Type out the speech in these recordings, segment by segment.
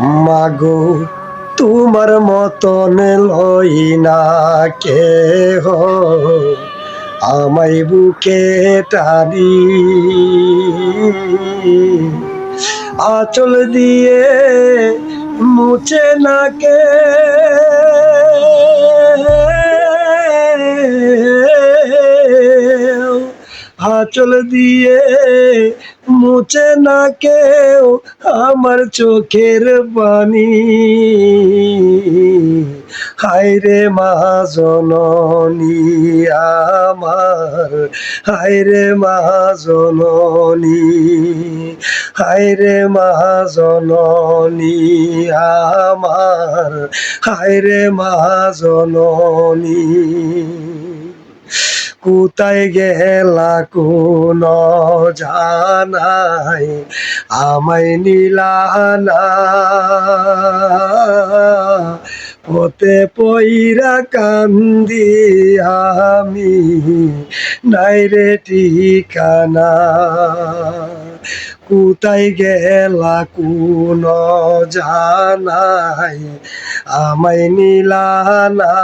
মাগো তোমার মতন লই না কেহ আমায় বুকে টানি, আঁচল দিয়ে মুছে না কে আঁচল দিয়ে মুছে না কেউ আমার চোখের পানি। হায়রে মা জননী আমার, হায়রে মা জননী, হায়রে মা জননী আমার, হায়রে মা জননী। কোথায় গেলা কোন জানাই আমায় নিলানা, পথে পইরা কান্দি আমি নাই রে ঠিকানা। কোথায় গেলা কোন জানাই আমায় নিলানা,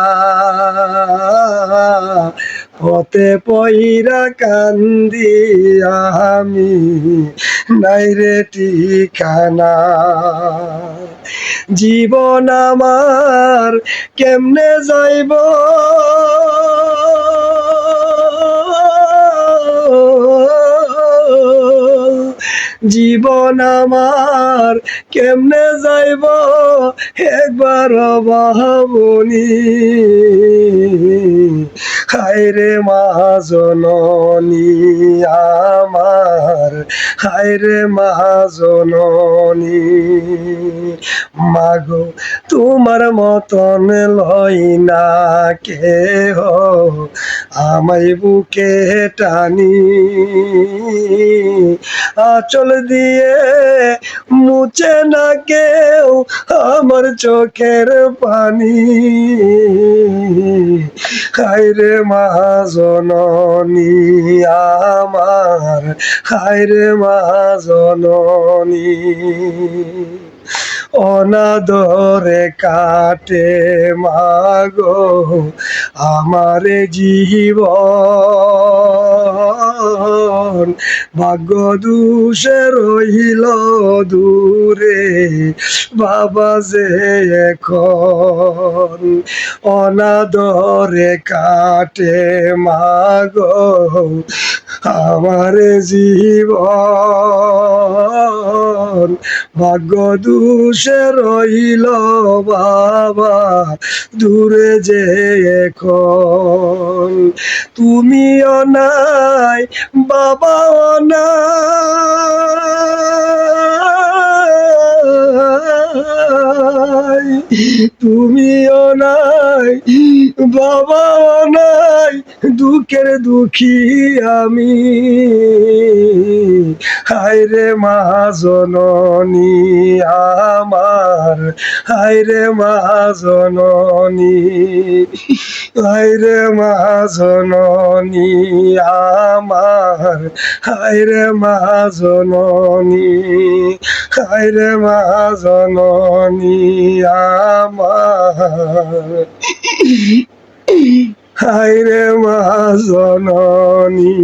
পথে পইরা কান্দি আমি নাই রে ঠিকানা। জীবন আমার কেমনে যাইব জীবন আমার কেমনে যাইব একবার ভাবনি। হায়রে মা জননী আমার, হায়রে মা জননী। মাগো তোমার মতন লই না কেহ আমায় বুকে টানি, আঁচল দিয়ে মুছে না কেউ আমার চোখের পানি। হায়রে মা জননী আমার, হায়রে মা জননী। অনাদরে কাটে মাগো আমার জীবন, ভাগ্য দোষে রহিল দূরে বাবা যে এখন। অনাদরে কাটে মাগো আমার জীবন, ভাগ্য দোষে রইল বাবা দূরে যে এখন। তুমিও নাই বাবাও নাই, তুমিও নাই বাবাও নাই, দুঃখের দুঃখী আমি। হায়রে মা জননী আমার, হায়রে মা জননী, হায়রে মা জননী আমার, হায়রে মা জননী, হায়রে মা জননী আমার, হায়রে মা জননী।